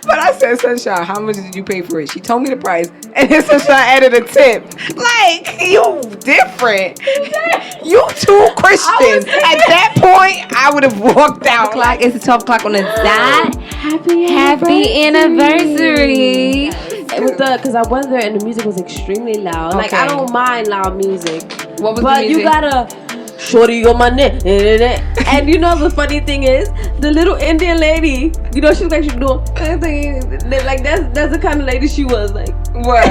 But I said, Sunshine, how much did you pay for it? She told me the price, and then Sunshine added a tip. Like, you different. You too Christian. At that point, I would have walked out. It's 12 o'clock on the dot. Happy anniversary. Because I went there and the music was extremely loud. Okay. Like, I don't mind loud music. What was but the music? You gotta... Shorty on my neck. And you know the funny thing is, the little Indian lady, you know, she was actually doing like that's the kind of lady she was, like. What?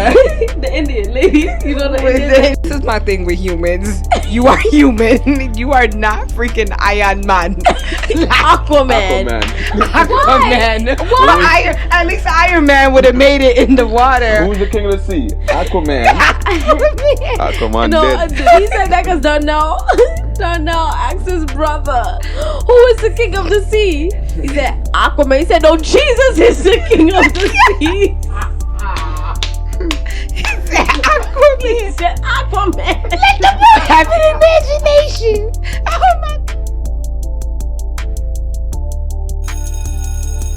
The Indian lady, you know, the Indian lady. This is my thing with humans. You are human. You are not freaking Iron Man. Aquaman. Well, at least Iron Man would have made it in the water. Who's the king of the sea? Aquaman. Aquaman No, dead. he said that because don't know. Don't know. Ask his brother. Who is the king of the sea? He said Aquaman. He said, no, Jesus is the king of the sea. He said Aquaman. Let the boy have an imagination. Oh my.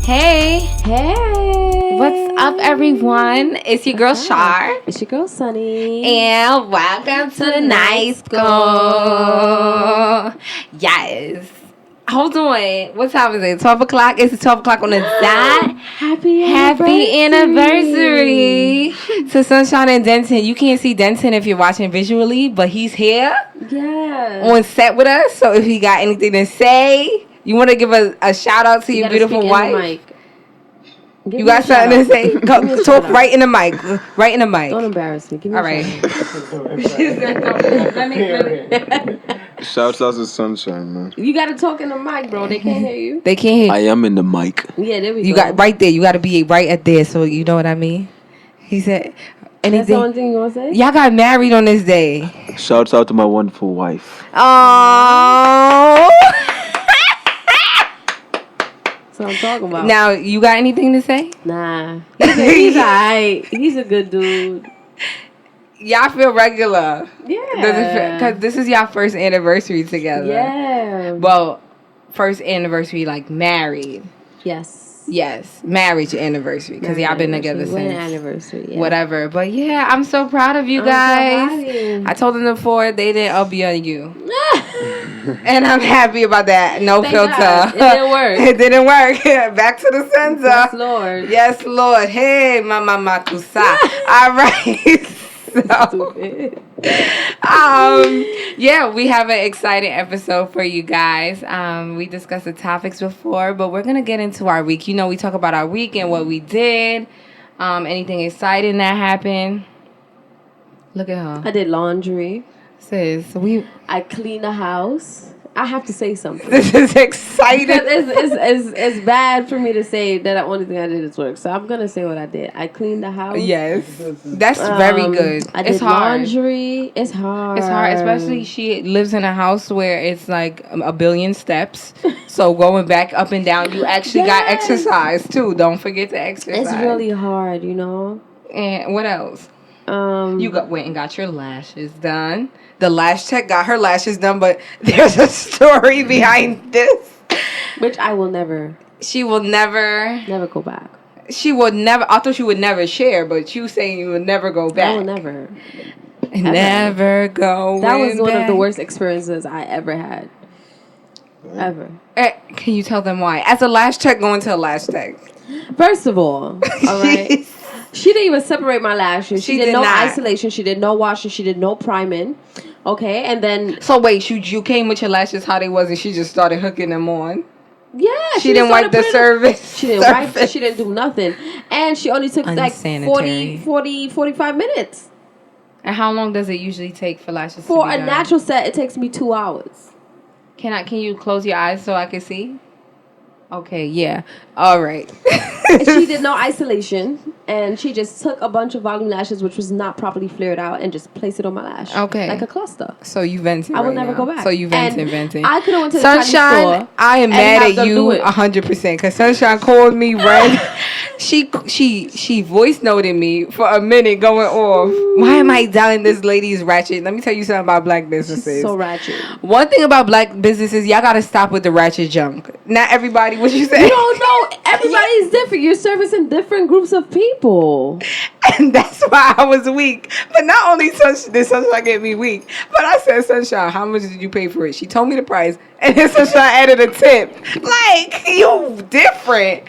Hey. What's up, everyone? It's your girl Shar. It's your girl Sunny. And welcome to the Nightschool. Yes. Hold on. What time is it? 12 o'clock? It's 12 o'clock on the dot. Happy anniversary to Sunshine and Denton. You can't see Denton if you're watching visually, but he's here on set with us. So if he got anything to say, you want to give a shout out to your beautiful wife? You got something to say? Go, talk right in the mic. Right in the mic. Don't embarrass me. Give me all right. Shouts out to Sunshine, man. You got to talk in the mic, bro. They can't hear you. They can't hear you. I am in the mic. Yeah, there we go. You got right there. You got to be right at there. So you know what I mean? He said anything. That's the only thing you want to say? Y'all got married on this day. Shouts out to my wonderful wife. Oh. That's what I'm talking about. Now, you got anything to say? Nah. He's alright. He's a good dude. Y'all feel regular. Yeah. Because this is y'all first anniversary together. Yeah. Well, first anniversary, like married. Yes. Yes. Marriage anniversary. Because y'all been together since. Anniversary, yeah. Whatever. But yeah, I'm so proud of you guys. I told them before they didn't up you on you. And I'm happy about that. No Thank filter. God. It didn't work. It didn't work. Back to the center. Yes, Lord. Yes, Lord. Hey, mama makusa. All right. So, yeah, we have an exciting episode for you guys. We discussed the topics before, but we're gonna get into our week. You know, we talk about our week and what we did. Anything exciting that happened? Look at her. I did laundry. Sis, I cleaned the house. I have to say something. This is exciting. It's bad for me to say that the only thing I did is work. So I'm going to say what I did. I cleaned the house. Yes. That's very good. I did laundry. It's hard. It's hard, especially she lives in a house where it's like a billion steps. So going back up and down, you actually got exercise too. Don't forget to exercise. It's really hard, you know. And what else? You went and got your lashes done. The lash tech got her lashes done, but there's a story behind this. Which I will never. She will never go back. She would never. I thought you would never share, but you saying you would never go back. I will never. Never go. That was one of the worst experiences I ever had. Ever. Can you tell them why? As a lash tech, going to a lash tech. First of all right. She didn't even separate my lashes. She did no isolation. She did no washing. She did no priming. Okay, and then... So wait, you came with your lashes how they was and she just started hooking them on? Yeah. She didn't wipe the surface. She didn't wipe. She didn't do nothing. And she only took like 45 minutes. And how long does it usually take for lashes to be done? For a natural set, it takes me 2 hours. Can you close your eyes so I can see? Okay, yeah. All right. She did no isolation, and she just took a bunch of volume lashes, which was not properly flared out, and just placed it on my lash. Okay. Like a cluster. So you vented. I will never go back. So you venting. I could have went to the Sunshine, Chinese store. I am mad at you 100% because Sunshine called me red. she voice noted me for a minute going off. Why am I doubting this lady's ratchet? Let me tell you something about black businesses. So ratchet. One thing about black businesses, y'all gotta stop with the ratchet junk. Not everybody. What you say? You don't know. Everybody's different. You're servicing different groups of people. And that's why I was weak. But not only did Sunshine get me weak, but I said, Sunshine, how much did you pay for it? She told me the price, and then Sunshine added a tip. Like, you different.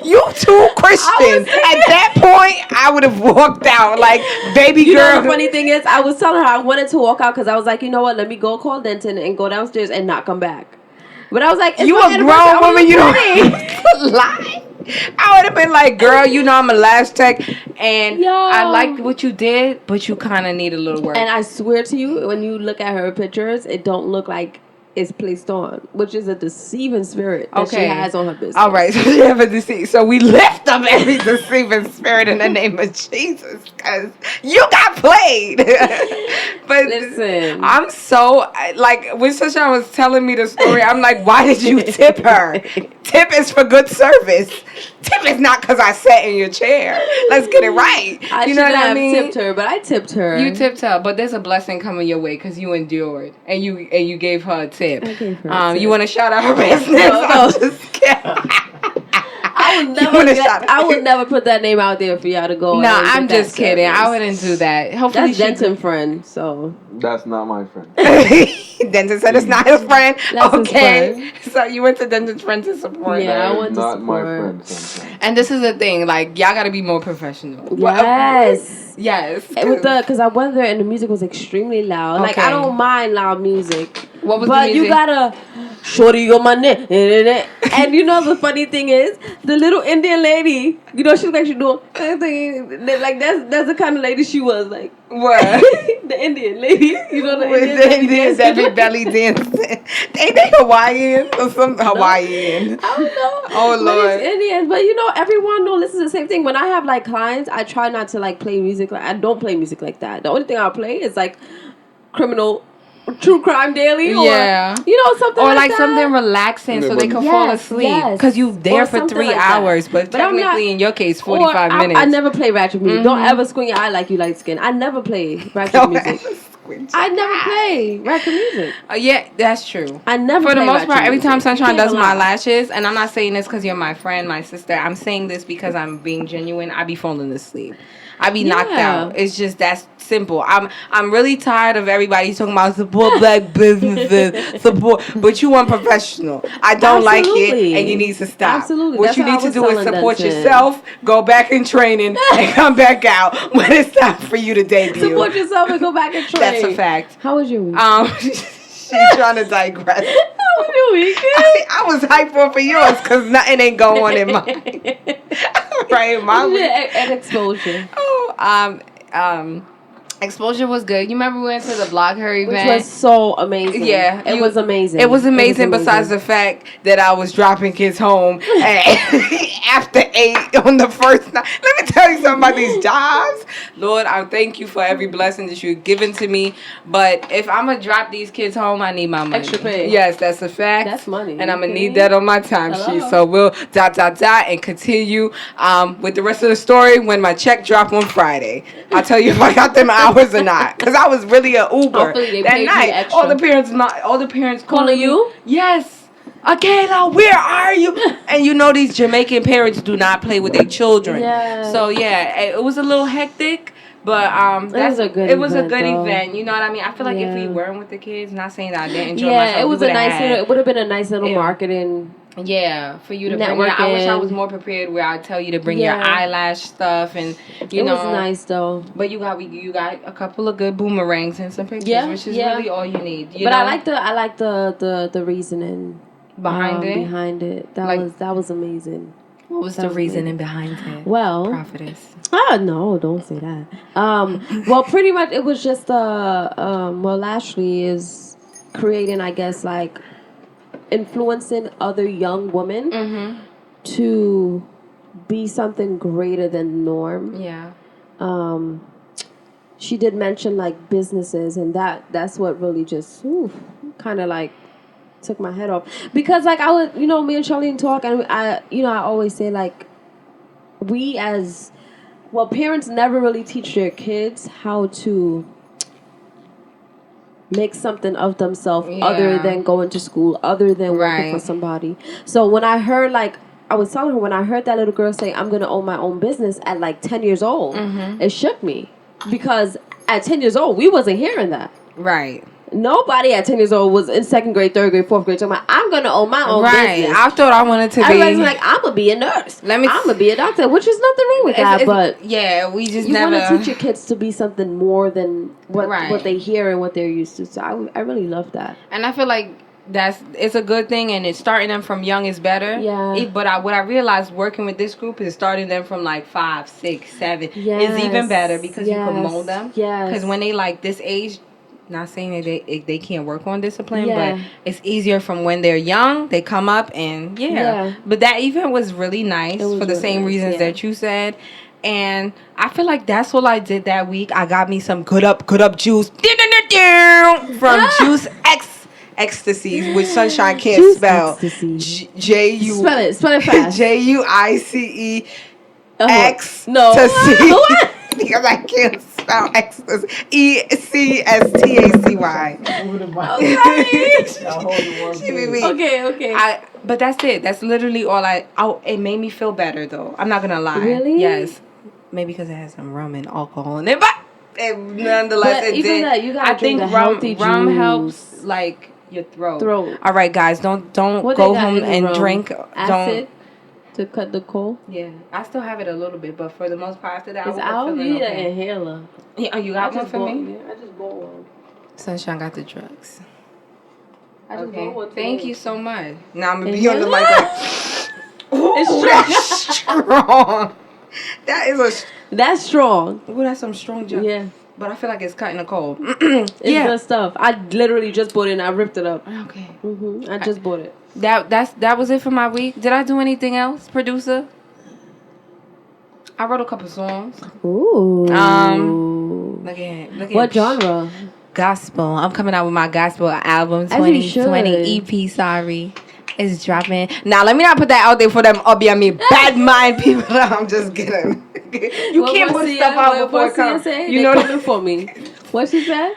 You too Christian. At that point, I would have walked out. Like, baby You girl. know the funny thing is, I was telling her I wanted to walk out because I was like, you know what? Let me go call Denton and go downstairs and not come back. But I was like, You a grown woman, you don't lie. I would have been like, girl, you know I'm a lash tech, and Yo. I liked what you did, but you kind of need a little work. And I swear to you, when you look at her pictures, it don't look like it's placed on, which is a deceiving spirit that she has on her business. All right, so she have a deceit. So we lift up every deceiving spirit in the name of Jesus, because you got played. But Listen, I'm so, like, when Sunshine was telling me the story, I'm like, why did you tip her? Tip is for good service. Tip is not because I sat in your chair. Let's get it right. I You know what I mean? tipped her, but I tipped her. You tipped her, but there's a blessing coming your way because you endured and you gave her a tip. I gave her a tip. You want to shout out her business? No. I'm just kidding. I would never put that name out there for y'all to go. No, I'm just kidding. Service. I wouldn't do that. Hopefully, That's Denton friend. So That's not my friend. Denton said it's not his friend. That's his okay, so you went to Denton's friend to support. Yeah, her. I went to Not my support. friend. Sometimes. And this is the thing, like y'all gotta be more professional. Yes. Yes. Because I went there and the music was extremely loud. Like Okay. I don't mind loud music. What was but the music? you gotta shorty go my neck. And you know the funny thing is, the little Indian lady, you know, she's like she doing like that's the kind of lady she was like. What? The Indian lady, you know, the With Indian the lady Indians that be belly dancing. Ain't they Hawaiian or some Hawaiian? I don't know. Oh, But Lord. it's Indians, but you know, everyone know this is the same thing. When I have like clients, I try not to like play music. Like I don't play music like that. The only thing I'll play is like criminal, true crime daily, or Yeah. you know something, Or like like that. something relaxing so they can fall Yes, asleep. yes. Because you there Or for something 3 like that. hours, but But I'm technically not- in your case, Or 45 minutes. I never play ratchet music. Don't Mhm. ever squint your eye like you light skin. I never play ratchet Don't music. ever squint I your never eye. play ratchet music. Yeah, that's true. I never. For the play most ratchet part, every music. time Sunshine You does can't my lie. lashes, and I'm not saying this because you're my friend, my sister. I'm saying this because I'm being genuine. I be falling asleep. I be knocked Yeah. out. It's just that simple. I'm really tired of everybody talking about support black businesses, support, but you unprofessional. I don't like it, Absolutely. and you need to stop. Absolutely. What That's you how I need to was do is telling support Denton. yourself, go back in training, and come back out when it's time for you to debut. Support yourself and go back and train. That's a fact. How was your week? She's trying to digress. How was your week? I was hyped for yours because nothing ain't going in mine. Right, my What you week. did at exposure, Exposure was good. You remember we went to the Block Her which event? was so amazing. Yeah, it was amazing. It was amazing. Besides the fact that I was dropping kids home after 8 on the first night. Let me tell you something about these jobs. Lord, I thank you for every blessing that you've given to me. But if I'm gonna drop these kids home, I need my money. Extra pay. Yes, that's a fact. That's money. And I'm gonna Okay. need that on my timesheet. Hello. So we'll ... and continue with the rest of the story when my check drop on Friday. I'll tell you if I got them hours or not, because I was really an Uber Hopefully they that paid you night. extra. All the parents Calling me. you? Yes. Akela, where are you? And you know these Jamaican parents do not play with their children. Yeah. So yeah, it was a little hectic, but was a good it was a event, good though. event. You know what I mean? I feel like if we Yeah. weren't with the kids, not saying that I didn't enjoy Yeah, myself, it was we a nice. would've had- It would have been a nice little Yeah. marketing. Yeah, for you to bring it. I wish I was more prepared where I tell you to bring your Yeah. eyelash stuff and you It know. was nice though. But you got a couple of good boomerangs and some pictures, Yeah, which is yeah. really all you need. You But know? I like the reasoning behind it. Behind it, that was amazing. What was that the was reasoning behind it? Well, Prophetess. no, don't say that. Well, pretty much it was just Ashley is creating, I guess, like influencing other young women to be something greater than the norm. Yeah. She did mention like businesses, and that's what really just kind of like took my head off, because like I would, me and Sharlene talk, and I always say like parents never really teach their kids how to make something of themselves other than going to school, other than working for somebody. So when I heard, I was telling her, when I heard that little girl say, I'm going to own my own business at 10 years old, it shook me. Because at 10 years old, we wasn't hearing that. Right. Nobody at 10 years old was in 2nd grade, 3rd grade, 4th grade talking about, I'm going to own my own business. I thought I wanted to Everybody's be. I'm going to be a nurse. I'm going to be a doctor, which is nothing wrong with that. But yeah, we just you never. want to teach your kids to be something more than what they hear and what they're used to. So I really love that. And I feel like it's a good thing, and it's starting them from young is better. Yeah. But what I realized working with this group is starting them from 5, 6, 7 is even better because you can mold them. Yes. Because when they this age, not saying that they can't work on discipline, but it's easier from when they're young. They come up and But that event was really nice for the same reasons that you said. And I feel like that's all I did that week. I got me some good up juice from Juice Ecstasy, which Sunshine can't Juice spell. J-U. Spell it fast. JUICE X No. What? Because I can't spell ecstasy. ECSTACY. Okay. But that's it. That's literally all it made me feel better though. I'm not gonna lie. Really? Yes. Maybe because it has some rum and alcohol in it, but nonetheless, it even did. that, you gotta drink rum helps your throat. All right, guys, don't what go home and drink. Acid to cut the cold. Yeah, I still have it a little bit, but for the most part, after that, I'll need an inhaler. Yeah, you got one for me? I just bought one. Sunshine got the drugs. I just bought one. Thank you so much. Now I'm gonna be on the mic it's that's strong. That's strong. Oh, that's some strong junk. Yeah. But I feel like it's cutting a cold. It's good stuff. I literally just bought it and I ripped it up. Okay. I just bought it. That was it for my week. Did I do anything else, producer? I wrote a couple songs. Ooh. Look at what genre? Gospel. I'm coming out with my gospel album 2020 EP. Sorry. It's dropping. Now, let me not put that out there for them bad mind people. I'm just kidding. You can't put stuff out before it comes. You know coming for me. What she said?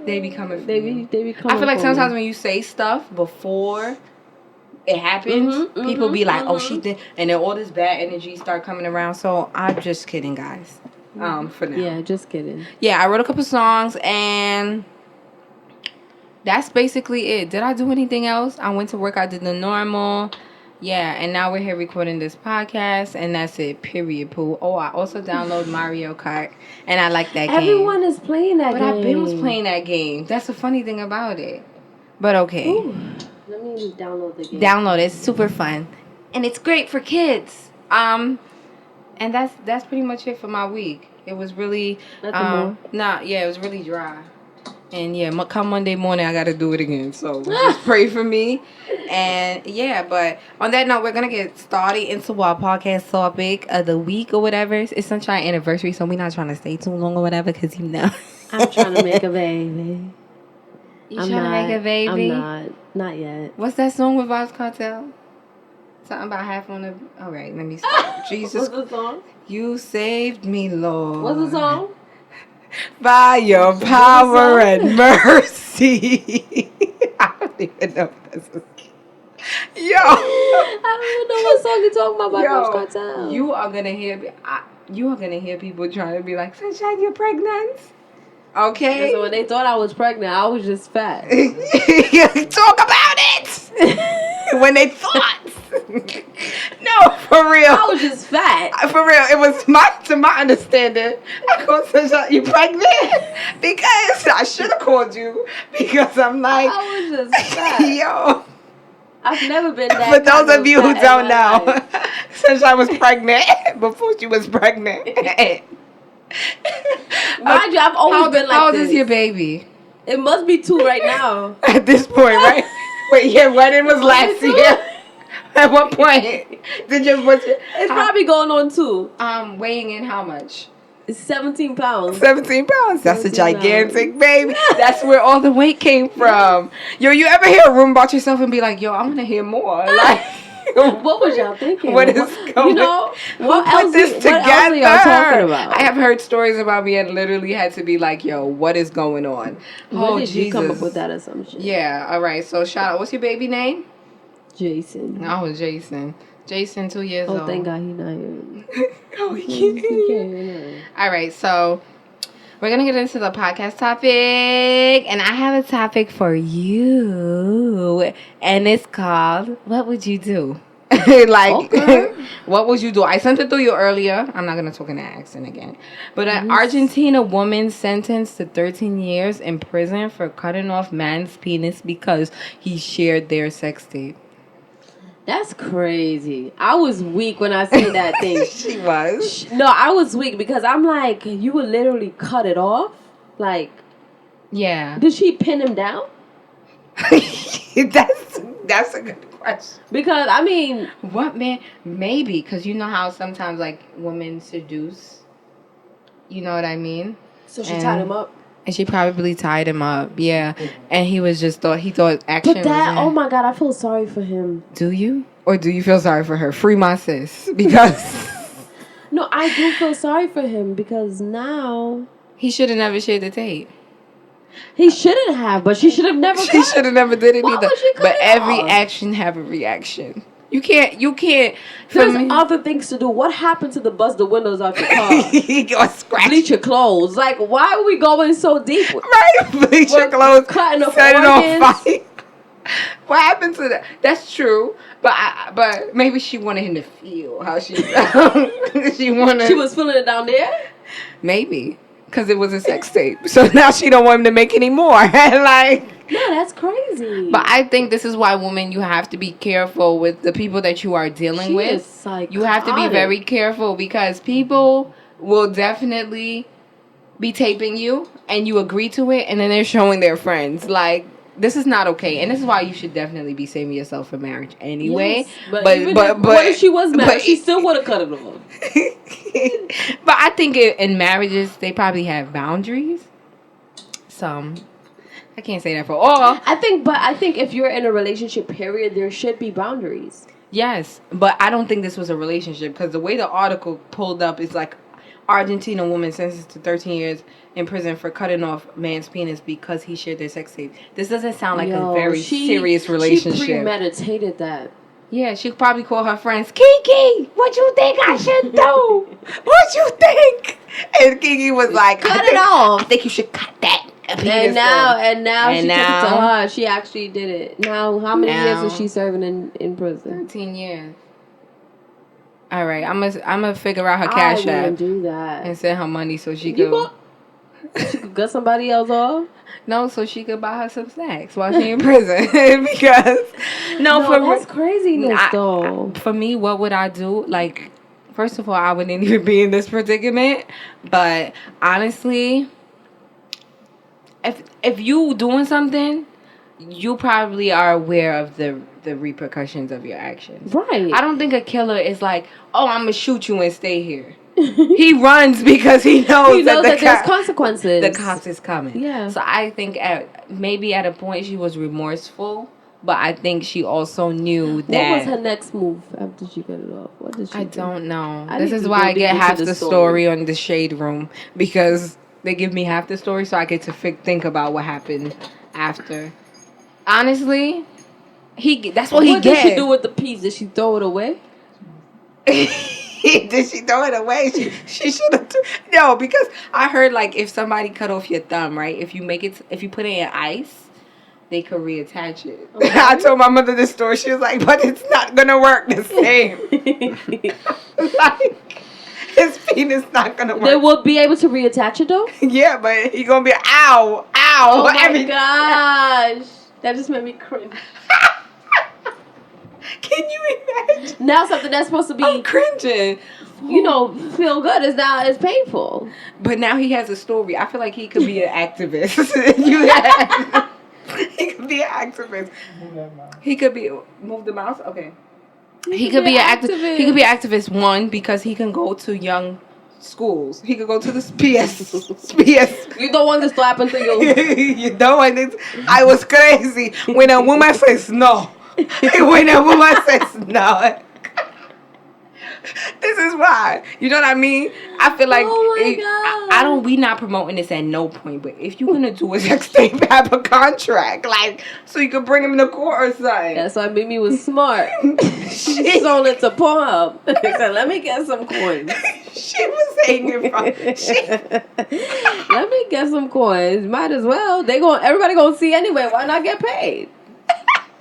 They be coming for They be coming. I feel like sometimes when you say stuff before it happens, people be like, oh, she did. And then all this bad energy start coming around. So I'm just kidding, guys. For now. Yeah, just kidding. Yeah, I wrote a couple songs and that's basically it. Did I do anything else? I went to work. I did the normal. Yeah, and now we're here recording this podcast, and that's it. Period. Pooh. Oh, I also downloaded Mario Kart, and I like that game. Everyone is playing that game. But I've been playing that game. That's the funny thing about it. But okay. Ooh, let me download the game. Download it. It's super fun, and it's great for kids. And that's pretty much it for my week. It was really it was really dry. And yeah, come Monday morning, I got to do it again. So just pray for me. And yeah, but on that note, we're going to get started into our podcast topic of the week or whatever. It's Sunshine anniversary, so we're not trying to stay too long or whatever because I'm trying to make a baby. You trying to make a baby? I'm not yet. What's that song with Vibes Cartel? Something about half on the... All right, let me stop. Jesus. What's the song? You saved me, Lord. What's the song? By your power and mercy. I don't even know if this is... Yo. I don't even know what song you're talking about by Vibes Cartel. You are gonna hear people trying to be like, Sunshine, you're pregnant? Okay. So when they thought I was pregnant, I was just fat. Talk about it. When they thought. No, for real. I was just fat. For real, it was to my understanding. I called Sunshine, you pregnant? Because I should have called you. Because I'm like, I was just fat. Yo. I've never been that. For those of you who don't know, Sunshine was pregnant before she was pregnant. Mind you, I've always been like this. How old is your baby? It must be 2 right now. At this point, right? Wait, your wedding was last year. At what point It's probably going on 2. Weighing in how much? It's 17 pounds. 17 pounds. That's a 17 gigantic pounds. baby. That's where all the weight came from. Yo, you ever hear a room about yourself and be like, yo, I want to hear more? Like, What was y'all thinking? What is going? You know, Who what put else? this What together? else are y'all talking about? I have heard stories about me and literally had to be like, "Yo, what is going on?" When did you come up with that assumption? Yeah. All right. So shout out. What's your baby name? Jason. Oh, Jason. Jason, 2 years old. Oh, thank God he's not here. Oh, he He can't. can't. All right. So we're gonna get into the podcast topic, and I have a topic for you, and it's called "What would you do?" Like, Okay. what would you do? I sent it through you earlier. I'm not gonna talk in that accent again. But an Argentina woman sentenced to 13 years in prison for cutting off man's penis because he shared their sex tape. That's crazy. I was weak when I said that thing. She was. No, I was weak because I'm like, you would literally cut it off? Like, Yeah. did she pin him down? That's a good question. Because, I mean... What, man? Maybe, because you know how sometimes, like, women seduce. You know what I mean? So she tied him up? And she probably tied him up, yeah. And he was just he thought action But that, was in. oh my God, I feel sorry for him. Do you? Or do you feel sorry for her? Free my sis. Because... No, I do feel sorry for him because now... He should have never shared the tape. He shouldn't have, but she should have never She should have never did it Why either. would she cut But it every off? action have a reaction. You can't. For There's me, other things to do. What happened to the bust the windows off your car? or scratch. Bleach your clothes. Like, why are we going so deep? Right, bleach your We're clothes, cutting off set it on organs. fire. What happened to that? That's true, but maybe she wanted him to feel how she she wanted. She was feeling it down there? Maybe because it was a sex tape, so now she don't want him to make any more. Like. No, that's crazy. But I think this is why, women, you have to be careful with the people that you are dealing She with. is psychotic. You have to be very careful because people will definitely be taping you and you agree to it and then they're showing their friends. Like, this is not okay. And this is why you should definitely be saving yourself for marriage anyway. Yes, but what if she was married? She still would have cut it off. But I think in marriages, they probably have boundaries. I can't say that for all. I think if you're in a relationship, period, there should be boundaries. Yes, but I don't think this was a relationship because the way the article pulled up is like Argentina woman sentenced to 13 years in prison for cutting off man's penis because he shared their sex tape. This doesn't sound like a very serious relationship. She premeditated that. Yeah, she probably called her friends, Kiki, what you think I should do? What you think? And Kiki was like, Cut it off. I think you should cut that. And now she took it to her. She actually did it. Now, how many years is she serving in prison? 13 years. All right, I'm gonna figure out her cash I app wouldn't do that. and send her money so she could. She could gut somebody else off. No, so she could buy her some snacks while she in prison. Because that's craziness though. For me, what would I do? Like, first of all, I wouldn't even be in this predicament. But honestly, if you doing something, you probably are aware of the repercussions of your actions. Right. I don't think a killer is like, oh, I'm gonna shoot you and stay here. He runs because he knows that there's consequences. The cops is coming. Yeah. So I think maybe at a point she was remorseful, but I think she also knew that. What was her next move after she got it off? What did she do? Don't know. I This need is to why go I get deep half into the the story on the Shade Room, because they give me half the story, so I get to think about what happened after. Honestly, that's what he What get. did she do with the piece? Did she throw it away? Did she throw it away? She should have. No, because I heard like if somebody cut off your thumb, right? If you put it in ice, they could reattach it. Okay. I told my mother this story. She was like, "But it's not gonna work the same." Like his penis not gonna work. They will be able to reattach it though. Yeah, but he gonna be ow. Oh my gosh, that just made me cringe. Can you imagine? Now something that's supposed to be I'm cringing. Feel good is now it's painful. But now he has a story. I feel like he could be an activist. He could be an activist. He could be move the mouse. Okay. He could be an activist. He could be an activist. One, because he can go to young schools. He could go to the PS. You don't want this to happen to you. You know, and I was crazy when a woman says no. Whenever I says no. This is why. You know what I mean? I feel like we not promoting this at no point, but if you're gonna do a sex tape, have a contract. Like, so you could bring him to court or something. That's why Mimi was smart. She sold it to Pornhub. She said, let me get some coins. She was saying it from Let me get some coins. Might as well. Everybody gonna see anyway. Why not get paid?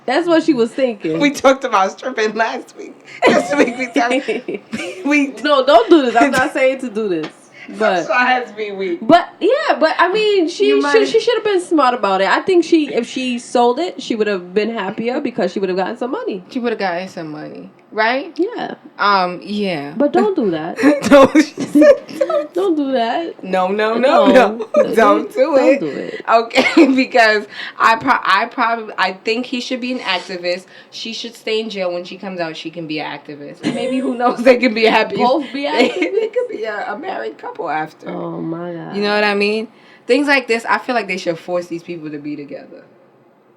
That's what she was thinking. We talked about stripping last week. This week No, don't do this. I'm not saying to do this. But so it has to be weak. But I mean, she should have been smart about it. I think if she sold it, she would have been happier because she would have gotten some money. She would have gotten some money, right? Yeah. Yeah. But don't do that. Don't do that. No. Don't do it. Don't do it. Okay, because I think he should be an activist. She should stay in jail. When she comes out, she can be an activist. Maybe, who knows, they can be happy. Both be activists? They could be a married couple after. Oh my God. You know what I mean? Things like this, I feel like they should force these people to be together.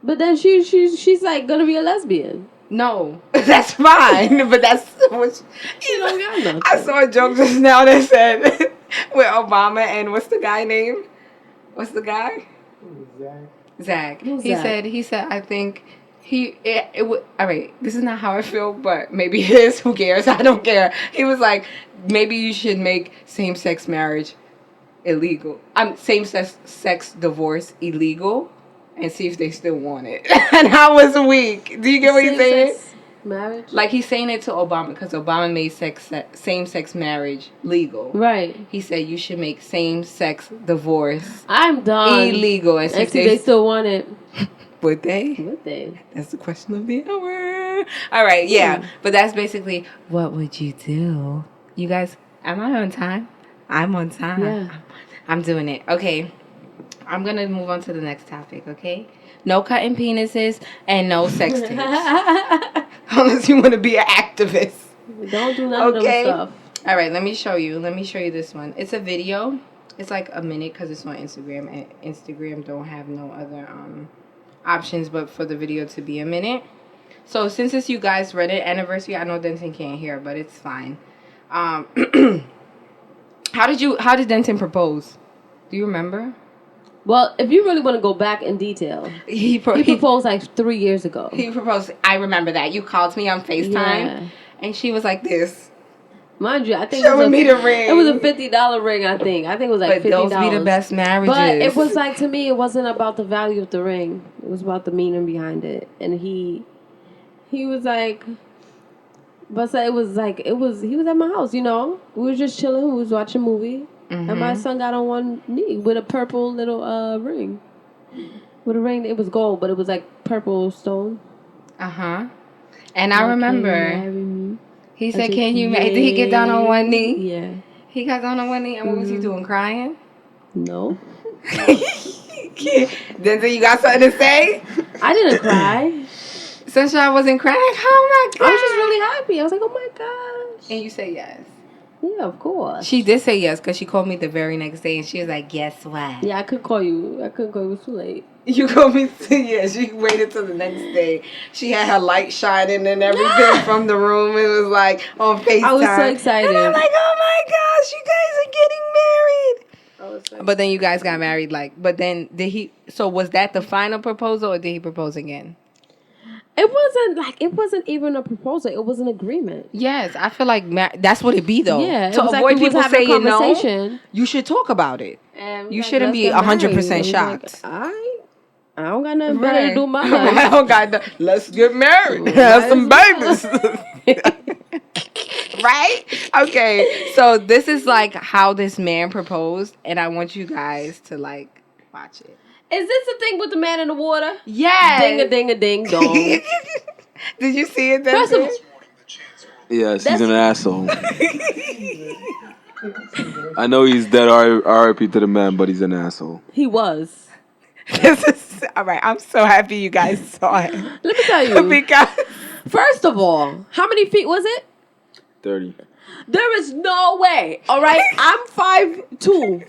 But then she's like gonna be a lesbian. No, that's fine. But that's what she don't got nothing. I saw a joke just now that said with Obama and what's the guy name? What's the guy? Zach. He said I think it would. All right, this is not how I feel, but maybe it is. Who cares? I don't care. He was like, maybe you should make same-sex marriage illegal. Same-sex divorce illegal. And see if they still want it. And I was weak. Do you get what he's saying? Marriage? Like, he's saying it to Obama because Obama made same-sex marriage legal. Right. He said you should make same-sex divorce I'm done. illegal. And see if they still want it. Would they? Would they? That's the question of the hour. All right, yeah. But that's basically, what would you do? You guys, am I on time? I'm on time. Yeah. I'm doing it. Okay. I'm going to move on to the next topic, okay? No cutting penises and no sex tapes. Unless you want to be an activist. Don't do none of them stuff. All right, let me show you this one. It's a video. It's like a minute because it's on Instagram. And Instagram don't have no other options but for the video to be a minute. So since it's you guys' Reddit anniversary, I know Denton can't hear, but it's fine. How did Denton propose? Do you remember? Well, if you really want to go back in detail, he proposed like 3 years ago. He proposed. I remember that. You called me on FaceTime, and she was like this. Mind you, I think showing me the ring. It was a $50 ring. I think it was like $50. But those be the best marriages. But it was like, to me, it wasn't about the value of the ring. It was about the meaning behind it. And he was like, but it was like he was at my house. You know, we was just chilling. We was watching a movie. Mm-hmm. And my son got on one knee with a purple little ring. With a ring, it was gold, but it was like purple stone. Uh-huh. And I remember, he said, can you marry? Did he get down on one knee? Yeah. He got down on one knee, and what was he doing, crying? No. Denzel, you got something to say? I didn't cry. Sunshine wasn't crying? Oh, my God. I was just really happy. I was like, oh, my gosh. And you say yes. Yeah, of course. She did say yes because she called me the very next day and she was like, guess what? Yeah, I couldn't call you. It was too late. You called me yeah, she waited till the next day. She had her light shining and everything from the room. It was like on FaceTime. I was so excited. And I'm like, oh my gosh, you guys are getting married. But then you guys got married, but then so was that the final proposal or did he propose again? It wasn't even a proposal. It was an agreement. Yes, I feel like that's what it be though. Yeah, to avoid people saying no, you should talk about it. You shouldn't be 100% shocked. I don't got nothing better to do in my life. I don't got no, let's get married. Have some babies. Right? Okay. So this is like how this man proposed, and I want you guys to like watch it. Is this the thing with the man in the water? Yes. Ding-a-ding-a-ding-dong. Did you see it, Denton? Yes, he's an asshole. I know he's dead, R.I.P. to the man, but he's an asshole. He was. This is all right. I'm so happy you guys saw it. Let me tell you. Because first of all, how many feet was it? 30. There is no way. All right, I'm 5'2".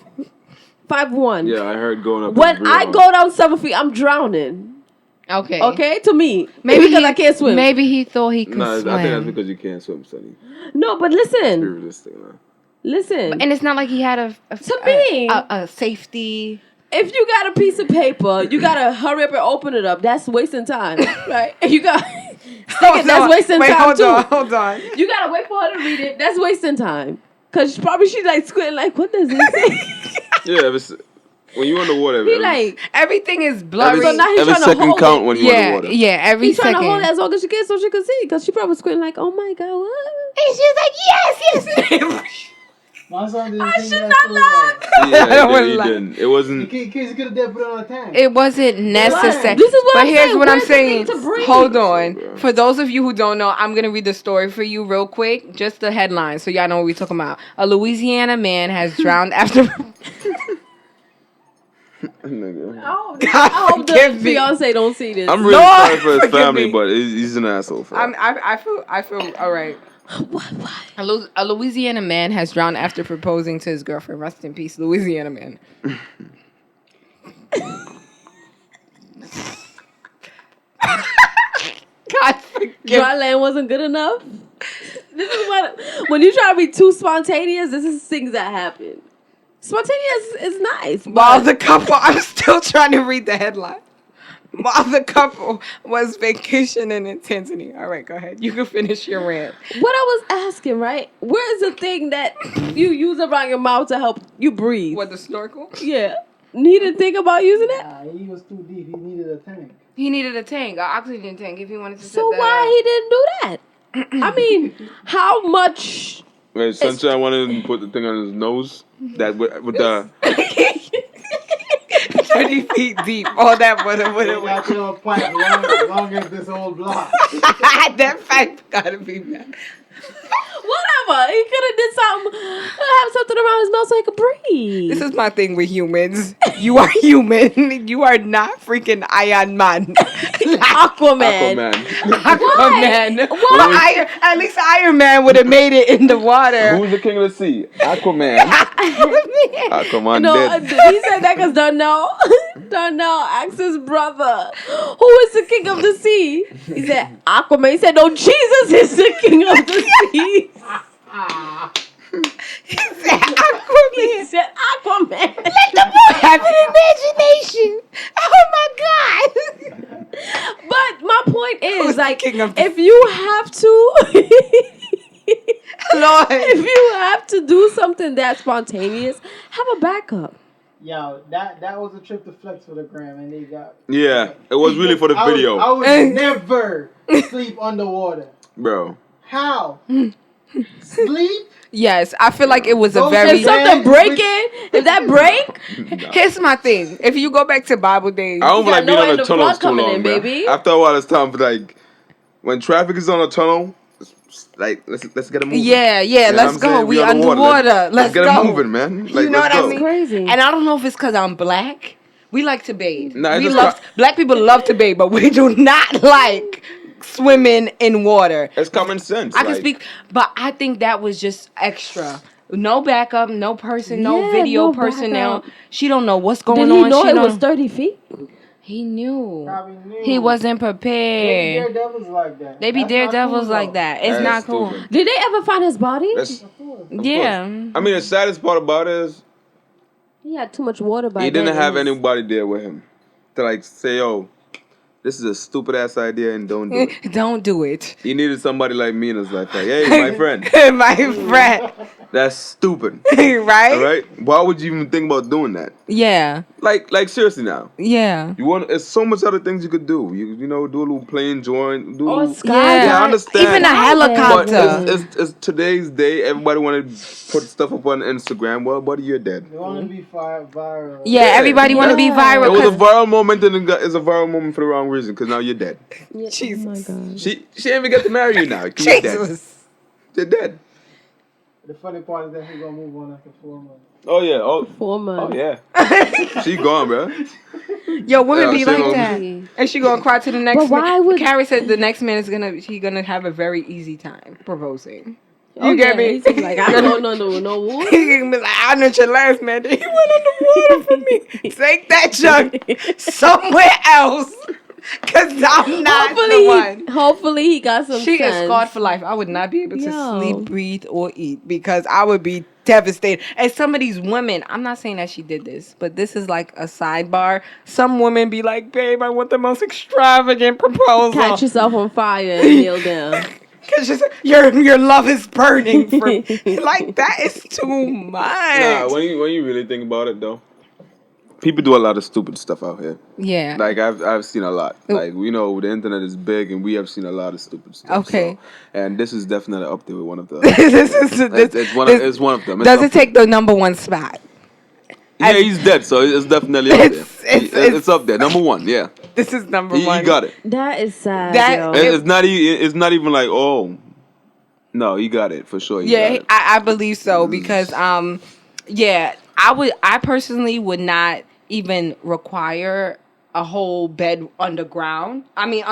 5'1". Yeah, I heard going up. When I go down 7 feet, I'm drowning. Okay. Okay, to me. Maybe because I can't swim. Maybe he thought he could No, swim. I think that's because you can't swim, Sonny. No, but Be listen. realistic, man. Listen. And it's not like he had a safety. If you got a piece of paper, you gotta hurry up and open it up. That's wasting time, right? And you got that's wasting time too. Hold on. You gotta wait for her to read it. That's wasting time. Cause she's like squinting, like, what does it say? Yeah, when you in the water, He like everything is blurry. So now he's every trying to second hold count it. when you in the water. Yeah, every He's second. trying to hold it as long as she can so she can see. Cause she probably squinting like, oh my god, what? And she's like, yes. My son didn't I think should that not was laugh. Yeah, I don't wanna he lie. didn't. It wasn't. Kids could have put it on a tank. It wasn't necessary. This is what but I'm here's saying. what I'm Where's the thing saying. to breathe? Hold on. For those of you who don't know, I'm going to read the story for you real quick. Just the headline so y'all know what we're talking about. A Louisiana man has drowned after... Nigga. I hope the forgive me. fiance don't see this. I'm really Lord, sorry for his forgive family, me. but he's an asshole for that. I feel all right. What? A Louisiana man has drowned after proposing to his girlfriend. Rest in peace, Louisiana man. God forgive. Dry land wasn't good enough. This is what when you try to be too spontaneous. This is things that happen. Spontaneous is nice. While but the couple, I'm still trying to read the headline. While the couple was vacationing in Tanzania. All right, go ahead. You can finish your rant. what I was asking, right? Where's the thing that you use around your mouth to help you breathe? What, the snorkel? Yeah. He didn't think about using it. Nah, he was too deep. He needed a tank. He needed a tank, an oxygen tank, if he wanted to set So that why up. he didn't do that? I mean, how much? Wait, Sunshine wanted him to put the thing on his nose. That with the 30 feet deep. All that would have They got your pipe long as this old block. That fact gotta be bad. Whatever. He could have did something. Have something around his mouth so he could breathe. This is my thing with humans. You are human. You are not freaking Iron Man. Aquaman. Aquaman. Why? At least Iron Man would have made it in the water. Who's the king of the sea? Aquaman. Aquaman No, dead. he said that because Darnell asked his brother, who is the king of the sea? He said, Aquaman. He said, no, Jesus is the king of the sea. He said Aquaman. He said, Aquaman. Let the boy have an imagination. Oh my God. But my point is, Who's the like, king of the if you have to... Lord. If you have to do something that spontaneous, have a backup. Yo, that was a trip to Flex for the gram, and they got. Yeah, it was really for the video, I would never sleep underwater. bro. How? Sleep? Yes, I feel like it was a Don't very... If something breaking, if that break, Here's my thing. If you go back to Bible days... I don't got like being no on end the of tunnels flood too coming long, in, bro. baby. After a while, it's time for like when traffic is on a tunnel. Like let's get it moving. Yeah, You know what let's I'm go. saying? We underwater. underwater. Let's get go. it moving, man. Like, You know let's what I go. mean? crazy. And I don't know if it's because I'm black. We like to bathe. Nah, it's we just love black people love to bathe, but we do not like swimming in water. It's common sense. I can like, speak, but I think that was just extra. No backup, no person, no Yeah, video no personnel. backup. She don't know what's going did on. he know She it don't- was 30 feet? He knew. Probably knew. He wasn't They be prepared. daredevils like that. They be That's not daredevils cool, like though. that. It's That's not cool. stupid. Did they ever find his body? That's, Yeah. I mean, the saddest part about it is He had too much water by he then. didn't have It was- anybody there with him to like say, "Yo, this is a stupid ass idea and don't do it." Don't do it. He needed somebody like me in his life. Like, hey, my friend, My friend. that's stupid. Right? All right, why would you even think about doing that? Yeah. Like seriously now. Yeah. You want? There's so much other things you could do. You know, do a little plane joint. Do a little, sky Yeah, I understand. Even a But helicopter. it's today's day. Everybody want to put stuff up on Instagram. Well, buddy, you're dead. They want to be viral. Yeah, everybody want to be It viral. was a 'cause- viral moment, and it's a viral moment for the wrong reason. Because now you're dead. Yeah, Jesus. Oh my God. She ain't even get to marry you now. 'Cause you're dead. Jesus. You're dead. The funny part is that he's going to move on after 4 months. Oh yeah. Oh 4 months. yeah. She gone, bro. Yo, women Yeah, be she like gonna- that. And she gonna cry to the next But why man. would- Carrie said the next man is gonna have a very easy time proposing. You Oh, get yeah, me? he's like, I don't know, no water. He can be like, I know your last man. He went on the water for me. Take that junk somewhere else. Because I'm not the one. Hopefully he got some She sense. is scarred for life. I would not be able to Yo. sleep, breathe, or eat because I would be devastated. And some of these women, I'm not saying that she did this, but this is like a sidebar. Some women be like, babe, I want the most extravagant proposal. Catch yourself on fire and kneel down. Because your love is burning for like that is too much. Nah, when you really think about it though, people do a lot of stupid stuff out here. Yeah. Like I've seen a lot. Like we know the internet is big, and we have seen a lot of stupid stuff. Okay. So, and this is definitely up there with one of the. It's one of them. Does it take the number one spot? Yeah, he's dead, so it's definitely up there. It's up there, number one. Yeah. This is number one. You got it. That is sad. Yo. It's not even like, oh, no, you got it for sure. I believe so because I personally would not even require a whole bed underground. I mean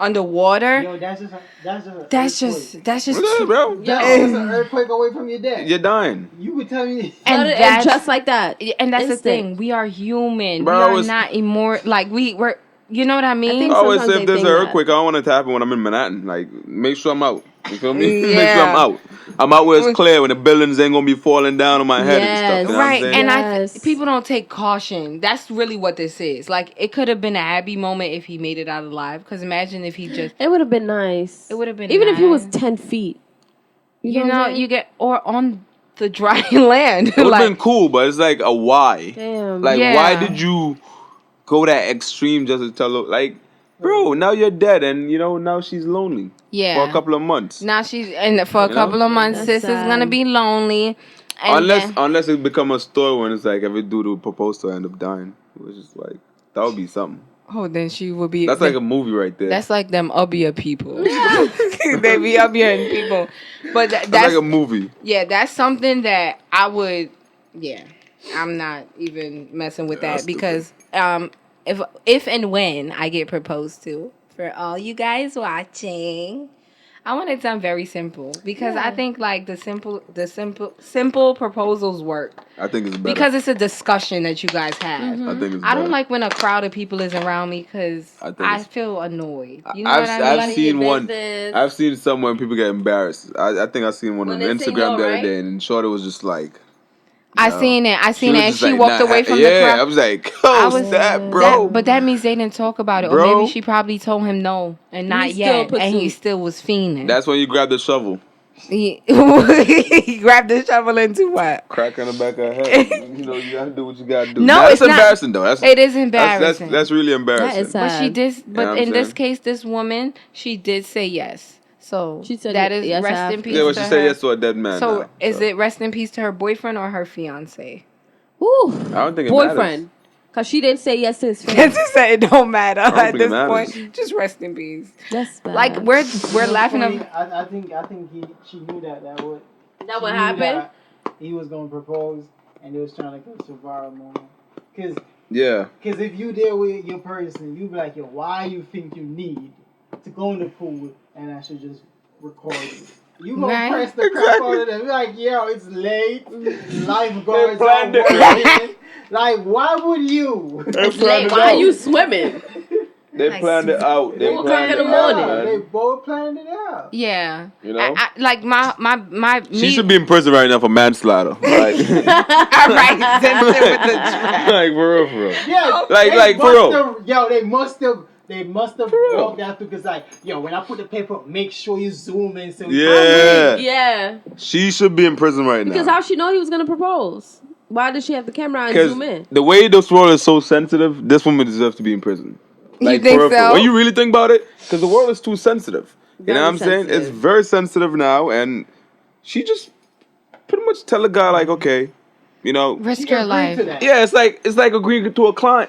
underwater. Yo, that's just That's just What's up, bro? That's an earthquake away from your dad. You're dying. You would tell me. And just like that. And that's Instant. the thing. We are human. Bro, we are not immortal. Like we're. You know what I mean? think I always sometimes say if they there's an think that. earthquake, I don't want it to happen when I'm in Manhattan. Like, make sure I'm out. You feel me? Make Yeah. sure I'm out. I'm out where it's clear when the buildings ain't gonna be falling down on my head and stuff. You know Right, what I'm saying? and people don't take caution. That's really what this is. Like, it could have been a happy moment if he made it out alive. Because imagine if he just... It would have been nice. It would have been even if he was nice. 10 feet. You know, you get... Or on the dry land. It would have been cool, but it's like a why. Damn. Like, Yeah. why did you go that extreme just to tell her, like, bro, now you're dead and, now she's lonely. Yeah. For a couple of months. Now she's... And for a couple of months, That's sis is sad. going to be lonely. And Unless it become a story when it's like every dude who proposed to her end up dying. Which is like, that would be something. Oh, then she would be... That's like a movie right there. That's like them Ubia people. They be Ubia people. But that's like a movie. Yeah, that's something that I would... Yeah. I'm not even messing with that because if and when I get proposed to, for all you guys watching, I want it done very simple because I think like the simple proposals work. I think it's better. Because it's a discussion that you guys have. I think it's I don't better. like when a crowd of people is around me because I feel annoyed. You know what I mean? I've seen one. business. I've seen some when people get embarrassed. I think I seen one When on they say Instagram yo, the other right? day, and Shorty was just like, I seen it, was and just she like, walked nah, away from the yeah, crowd. I was like, I oh, was- that, bro. But that means they didn't talk about it, or Bro. maybe she probably told him no and not He still yet, and he pursued. still was fiending. That's when you grab the shovel, he grabbed the shovel into what? crack on the back of her head. You gotta do what you gotta do. No, Nah, it's that's not. embarrassing though. That's, It is embarrassing. That's really embarrassing. That is But she sad. did. But what I'm in this saying? case, this woman, she did say yes. So She said that is yes rest after. in peace. Yeah, but to she her. said yes to a dead man. So now, is it rest in peace to her boyfriend or her fiance? Ooh. I don't think it Boyfriend. Because she didn't say yes to his It's face. just that it don't matter don't at think it this matters. point. Just rest in peace. That's bad. Like we're laughing Funny, at. I think she knew that would. That would she knew happen? that He was gonna propose, and they was trying to survive a moment. Yeah. Cause if you there with your person, you be like, yo, why you think you need to go in the pool and I should just record you? You gonna Right. press the crap out of them. Be like, yo, it's late. Lifeguards They planned are it. working. Like, why would you? It's late. Why are you swimming? They Like, planned it out. They 4 o'clock planned in the it out, morning. man. They both planned it out. Yeah. You know? like my She should be in prison right now for manslaughter. Like, All right, Denton with the trap. like for real. Yeah, Like, for real. They must have walked that through because like, yo, when I put the paper up, make sure you zoom in. So Yeah. Yeah. She should be in prison right now. Because how she know he was going to propose? Why did she have the camera and Because zoom in? the way this world is so sensitive, this woman deserves to be in prison. Like, think for real. so? When you really think about it, because the world is too sensitive. You know Very what I'm saying? It's sensitive. very sensitive now, and she just pretty much tell a guy like, okay, Risk your life. yeah, it's like agreeing to a crime.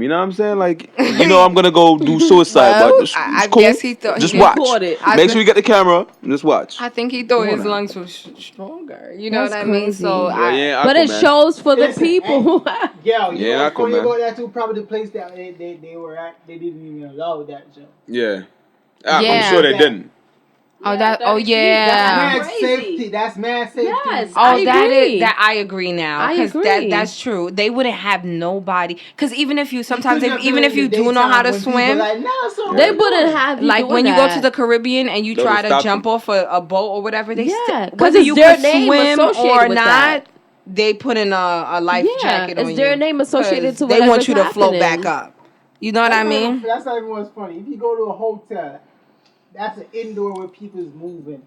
You know what I'm saying? Like, I'm gonna go do suicide, Well, but it's I cool. guess he thought Just he watch. caught it. Make sure you get the camera and just watch. I think he thought Come on his now. lungs were stronger. You know That's what I mean? crazy. So Yeah, yeah, But it Aquaman. shows for the Listen, people. Yeah, you Yeah, know what's funny Aquaman. about that too? Probably the place that they were at, they didn't even allow that jump. Yeah. Yeah. I'm sure they didn't. Oh, that. Oh, That's yeah. Mad crazy. safety. That's mad safety. Yes. Oh, I that agree. is that I agree now. I Because agree. that's true. They wouldn't have nobody. Because even if you sometimes couldn't have even done if it you in the do know how to daytime when people swim, like, nah, so Yeah. They wouldn't have you like doing when you that. go to the Caribbean and you They try would to stop jump you. off a boat or whatever, they Yeah, 'cause whether it's you their could name swim associated or with not, that. they put in a life Yeah, jacket on it's you. their name associated 'Cause to they want whatever's you to float happening. back up. You know what I mean? That's not even what's funny. If you go to a hotel, that's an indoor where people's moving.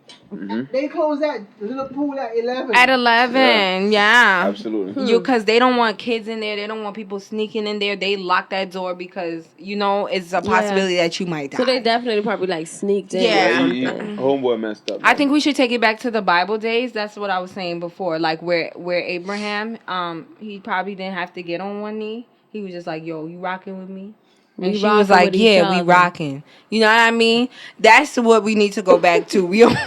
They close that little pool at 11. At 11, yeah. Absolutely. You because they don't want kids in there. They don't want people sneaking in there. They lock that door because it's a possibility that you might die. So they definitely probably like sneaked in. Yeah. Or Yeah, something. homeboy messed up. I think we should take it back to the Bible days. That's what I was saying before. Like where Abraham, he probably didn't have to get on one knee. He was just like, "Yo, you rocking with me?" And We she was rocking like, with each "Yeah, we other." rocking." You know what I mean? That's what we need to go back to. We only.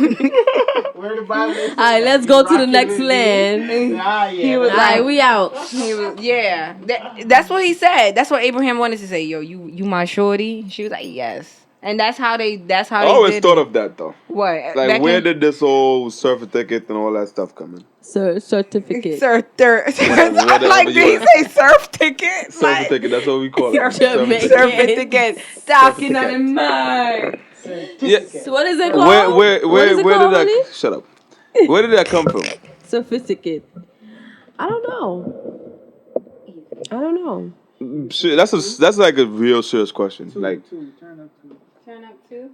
Where the Bible is. All right, let's go to the next land. Ah, yeah. He was All right, we out. He was, yeah. That's what he said. That's what Abraham wanted to say. Yo, you my shorty. She was like, yes. And that's how they. That's how I they always did thought it. of that though. What? Like, Back where in- did this whole surfer ticket and all that stuff come in? Certificate. I'm like, did he say surf ticket? Surfer Like, ticket, that's what we call it. Jamaican. surf ticket. Talking on the Certificate. mic. Yeah. So what is it called? Where What is it did called, that? honey? Shut up. Where did that come from? Sophisticate. I don't know. I don't know. Shit, that's like a real serious question. Like, Two, turn up two. Turn up too.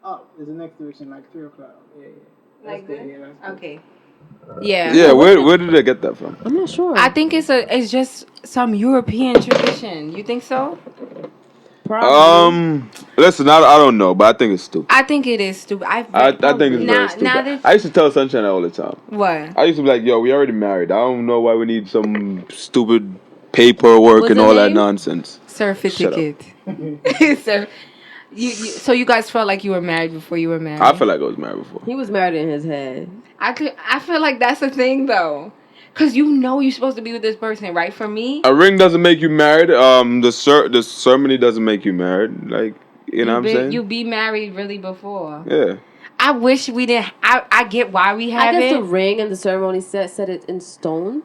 Oh, there's the next direction, like 3 o'clock. Yeah. Like That's this? good, yeah, that's good. Okay. Yeah. yeah, where did they get that from? I'm not sure. I think it's just some European tradition. You think so? Probably. Listen, I don't know, but I think it's stupid. I think it is stupid. I think it's very Now stupid. that I used to tell Sunshine that all the time. what? I used to be like, yo, we already married. I don't know why we need some stupid paperwork What's and her all that name? nonsense. Certificate. Sir, so you guys felt like you were married before you were married? I feel like I was married before. He was married in his head. I feel like that's a thing though. Cause you're supposed to be with this person, right? For me, A ring doesn't make you married. The ceremony doesn't make you married. Like, you know what I'm saying? You be married really before. Yeah. I wish we didn't. I get why we have I guess it. the ring and the ceremony set it in stone.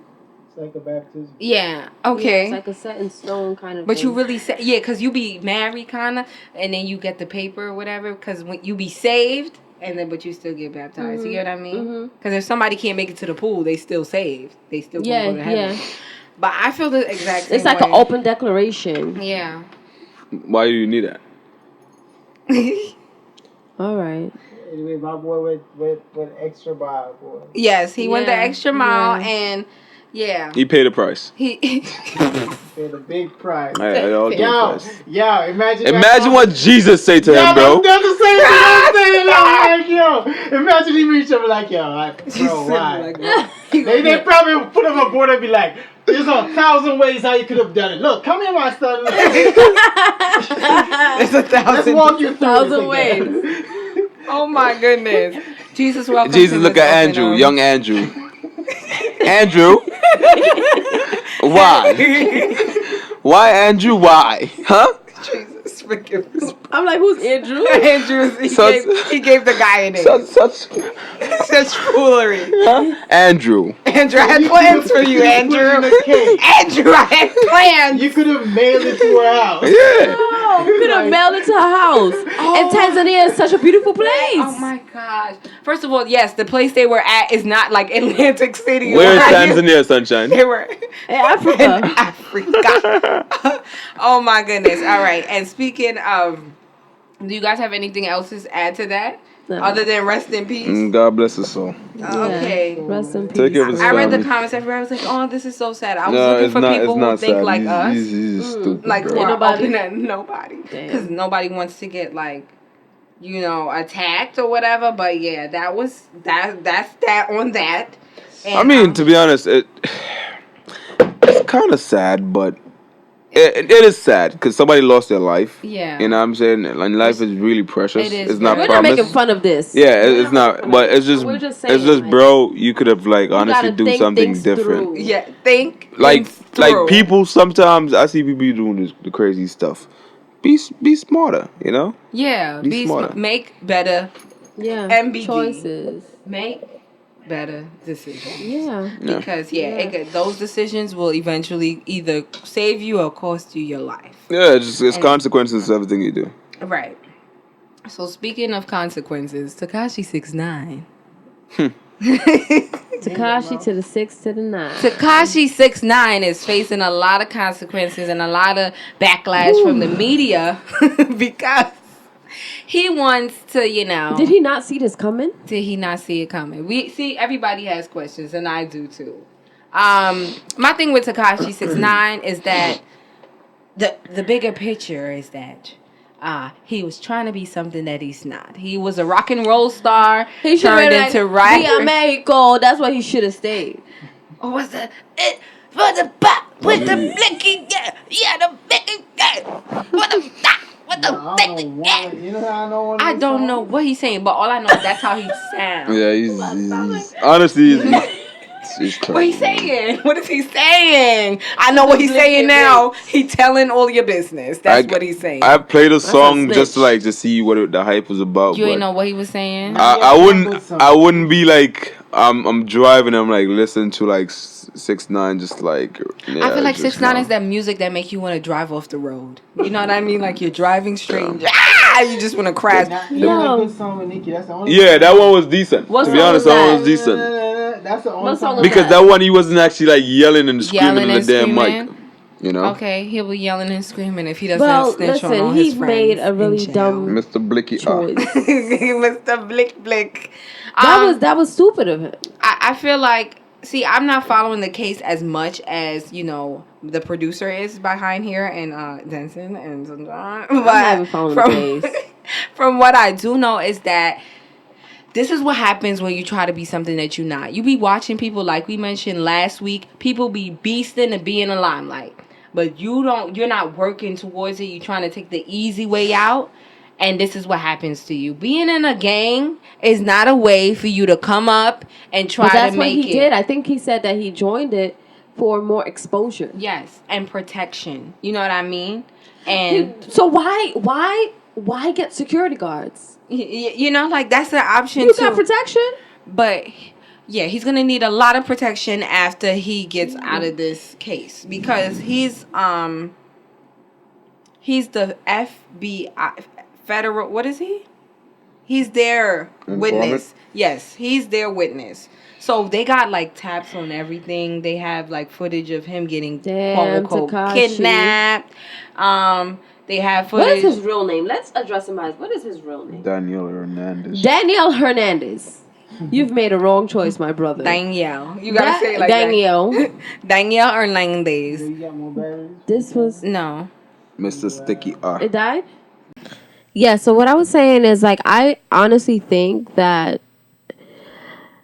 It's like a baptism. Yeah. Yeah, Okay. it's like a set in stone kind of But thing. you really say, yeah, because you be married kind of, and then you get the paper or whatever, because when you be saved, and then but you still get baptized. You get what I mean? Because if somebody can't make it to the pool, they still saved. They still Yeah, go to heaven. yeah. But I feel the exact same It's like way. an open declaration. Yeah. Why do you need that? All right. Anyway, my boy went extra mile, boy. Yes, he went the Yeah, extra mile, yeah. and yeah, He paid the price. he Paid a big price. I all do the price. Yo, imagine. Imagine what Jesus say to him, bro. That's the same thing I'm saying. I'm like, yo, imagine he reached up and like, yo, bro, why? They probably put him on board and be like, there's 1,000 ways how you could have done it. Look, come here, my son. There's 1,000. Let's walk you through 1,000 this ways. again. Oh my goodness, Jesus, welcome. Jesus, to look this at open Andrew, arms. young Andrew. Andrew? Why? Why, Andrew? Why? Huh? Jesus, forgive us. I'm like, who's Andrew? Andrew, he gave the guy a name. Such foolery. Andrew. Andrew, I had plans for you, Andrew. Andrew, I had plans. You could have mailed it to her house. Yeah. Oh, we could have mailed it to her house. And Tanzania is such a beautiful place. Oh my gosh. First of all, yes, the place they were at is not like Atlantic City. Where is Ohio. Tanzania, Sunshine? They were In Africa. in Africa. Oh my goodness. All right. And speaking of, do you guys have anything else to add to that? No. Other than rest in peace? God bless his soul. Okay. Rest in peace. Take care of his I read the family. comments everywhere. I was like, oh, this is so sad. I was No, looking it's for not. people It's who not think sad. like us. He's stupid, Like, bro. who are nobody? open and nobody. Damn. Because nobody wants to get, like, you know, attacked or whatever. But yeah, that's that on that. And, I mean, to be honest, it's kind of sad, but it is sad because somebody lost their life. Yeah. You know what I'm saying? And life is really precious. It is It's not We're not promised. making fun of this. Yeah, it's not. But it's just, We're just saying, it's just, like, bro. You could have like honestly gotta do think something things different. through. yeah, think Like things through. people sometimes I see people doing the crazy stuff. be smarter, you know? Yeah, Be smarter. Make better MBG. Choices. Make better decisions. Yeah. Because those decisions will eventually either save you or cost you your life. Yeah, it's consequences to everything you do. Right. So speaking of consequences, Tekashi 6ix9ine. Tekashi to the 6 to the 9. Tekashi 6ix9ine is facing a lot of consequences and a lot of backlash from the media because he wants to, you know. Did he not see this coming? Did he not see it coming? We see everybody has questions, and I do too. My thing with Tekashi 6ix9ine is that the bigger picture is that he was trying to be something that he's not. He was a rock and roll star. He turned into rapper. Via Mexico. That's why he should have stayed. Or was it for the pop with the blicky? Yeah, the blicky. I don't know what he's saying, but all I know is that's how he sounds. Yeah, he's honestly, he's what he's saying? What is he saying? I know what he's saying now. He telling all your business. That's what he's saying. I played a song just to see what the hype was about. You ain't know what he was saying. I wouldn't be like I'm driving. I'm like listening to like 6ix9ine, just like. Yeah, I feel like 6ix9ine is that music that make you want to drive off the road. You know what I mean? Like you're driving straight. And you just want to crash. No. Yeah, that one was decent. To be honest, that one was decent. That's the only song. Because that one he wasn't actually like yelling and screaming in the damn mic. You know? Okay, he'll be yelling and screaming if he doesn't snitch on all his friends. He made a really dumb Mr. Blicky choice. Mr. Blick. That was stupid of him. I feel like, see, I'm not following the case as much as, you know, the producer is behind here and Denton and but I'm not even following the case. From what I do know is that this is what happens when you try to be something that you're not. You be watching people, like we mentioned last week, people be beasting and be in the limelight. But you're not working towards it. You're trying to take the easy way out. And this is what happens to you. Being in a gang is not a way for you to come up and try to make it. That's what he did. I think he said that he joined it for more exposure. Yes, and protection. You know what I mean? And so why get security guards? You know, like that's an option you too. got protection? But yeah, he's gonna need a lot of protection after he gets out of this case because he's the FBI federal. What is he? He's their witness. Yes, he's their witness. So they got like taps on everything. They have like footage of him getting quote unquote kidnapped. They have footage. What is his real name? Let's address him as. What is his real name? Daniel Hernadez. Daniel Hernadez. You've made a wrong choice, my brother. Daniel. You gotta say it like Daniel. that. Daniel Hernandez. You got more batteries? This was no. Mr. Sticky R. It died? Yeah, so what I was saying is like I honestly think that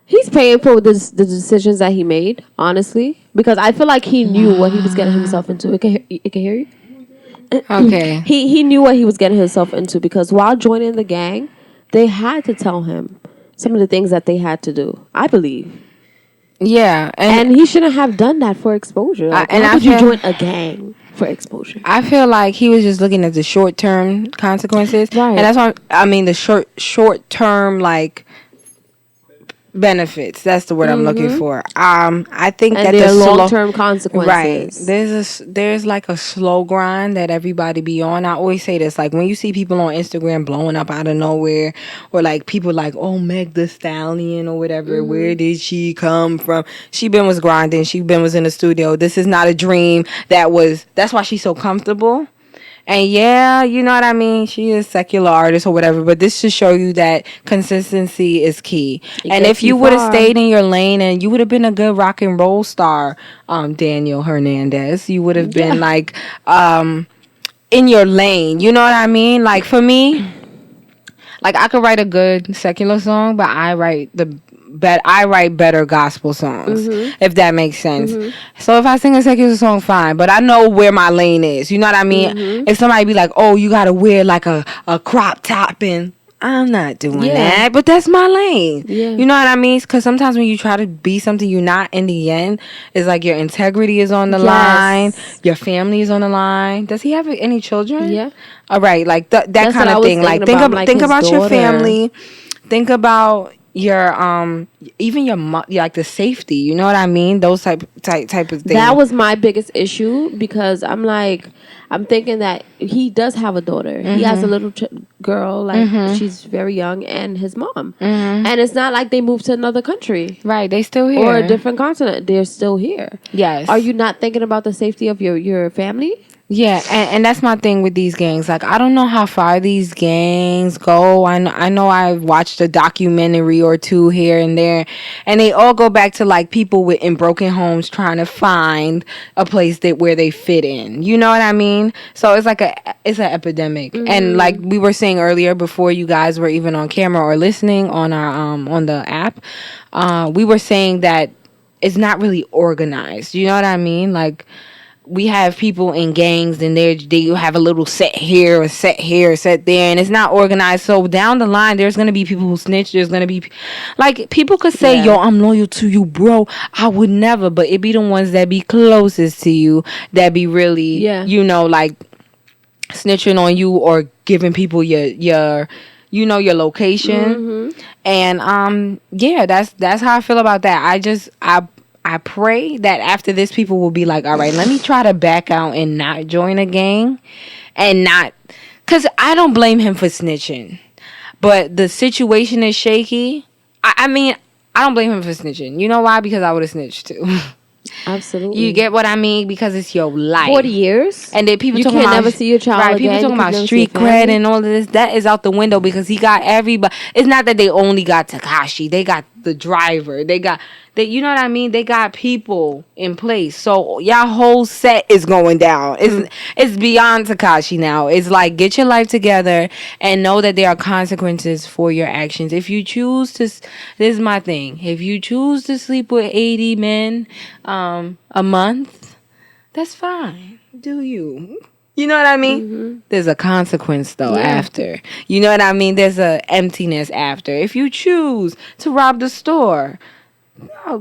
he's paying for the decisions that he made, honestly. Because I feel like he knew what he was getting himself into. It can hear you? Okay. He knew what he was getting himself into because while joining the gang, they had to tell him some of the things that they had to do, I believe. Yeah. And he shouldn't have done that for exposure. Like, why would you join a gang for exposure? I feel like he was just looking at the short-term consequences. Right. And that's why, I mean, the short-term, like, benefits. That's the word I'm looking for. I think and that there the are long-term consequences. Right. There's like a slow grind that everybody be on. I always say this, like when you see people on Instagram blowing up out of nowhere, or like people like, oh, Meg the Stallion or whatever, where did she come from? She was grinding. She was in the studio. This is not a dream. That's why she's so comfortable. And yeah, you know what I mean? She is a secular artist or whatever, but this should show you that consistency is key. And if you would have stayed in your lane and you would have been a good rock and roll star, Daniel Hernadez, you would have been like in your lane. You know what I mean? Like for me, like I could write a good secular song, but I write better gospel songs, if that makes sense. So if I sing a secular song, fine, but I know where my lane is. You know what I mean? If somebody be like, oh, you gotta wear like a crop top and I'm not doing that, but that's my lane. Yeah. You know what I mean? Because sometimes when you try to be something you're not, in the end, it's like your integrity is on the line, your family is on the line. Does he have any children? Yeah. All right, like that That's kind what I of was thing. Like thinking about, think his about your daughter. family. Think about your even your like the safety. You know what I mean? Those type of things. That was my biggest issue because I'm thinking that he does have a daughter. He has a little girl, like she's very young, and his mom. And it's not like they moved to another country. Right, they still here. Or a different continent. They're still here. Yes. Are you not thinking about the safety of your family? Yeah, and that's my thing with these gangs. Like, I don't know how far these gangs go. I know I've watched a documentary or two here and there, and they all go back to like people in broken homes trying to find a place where they fit in. You know what I mean? So it's like it's an epidemic. And like we were saying earlier, before you guys were even on camera or listening on our on the app, we were saying that it's not really organized. You know what I mean? Like, we have people in gangs and they have a little set here, a set here, a set there, and it's not organized. So down the line, there's going to be people who snitch. There's going to be, like, people could say, yo, I'm loyal to you, bro. I would never. But it be the ones that be closest to you that be really, you know, like, snitching on you or giving people your location. And, yeah, that's how I feel about that. I pray that after this, people will be like, all right, let me try to back out and not join a gang. And not, because I don't blame him for snitching. But the situation is shaky. I mean, I don't blame him for snitching. You know why? Because I would have snitched too. Absolutely. You get what I mean? Because it's your life. 40 years. And then people you talking can't about never see your child right, again. people talking about street cred and all of this. That is out the window because he got everybody. It's not that they only got Tekashi. They got the driver. You know what I mean? They got people in place. So y'all whole set is going down. It's beyond Tekashi now. It's like, get your life together and know that there are consequences for your actions. If you choose to, this is my thing. If you choose to sleep with 80 men a month, that's fine. Do you? You know what I mean? There's a consequence though after. You know what I mean? There's a emptiness after. If you choose to rob the store,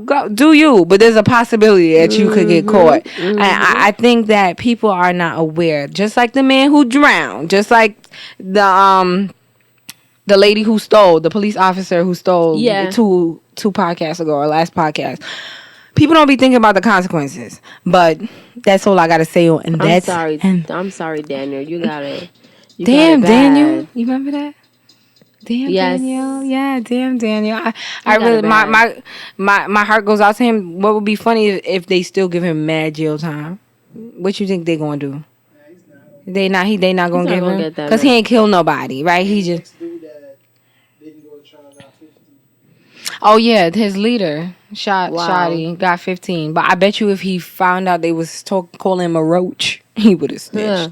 go do you, but there's a possibility that you could get caught. I think that people are not aware. Just like the man who drowned, just like the lady who stole, the police officer who stole two podcasts ago or last podcast. People don't be thinking about the consequences, but that's all I gotta say. And that's I'm sorry, Daniel. You got it. Damn, Daniel. You remember that? Damn, yes. Daniel. Yeah, damn, Daniel. I really, my heart goes out to him. What would be funny if they still give him mad jail time? What you think they gonna do? They not gonna give him because he ain't kill nobody, right? He just. Oh yeah, his leader Shotty got 15. But I bet you if he found out they was calling him a roach, he would have snitched. Yeah.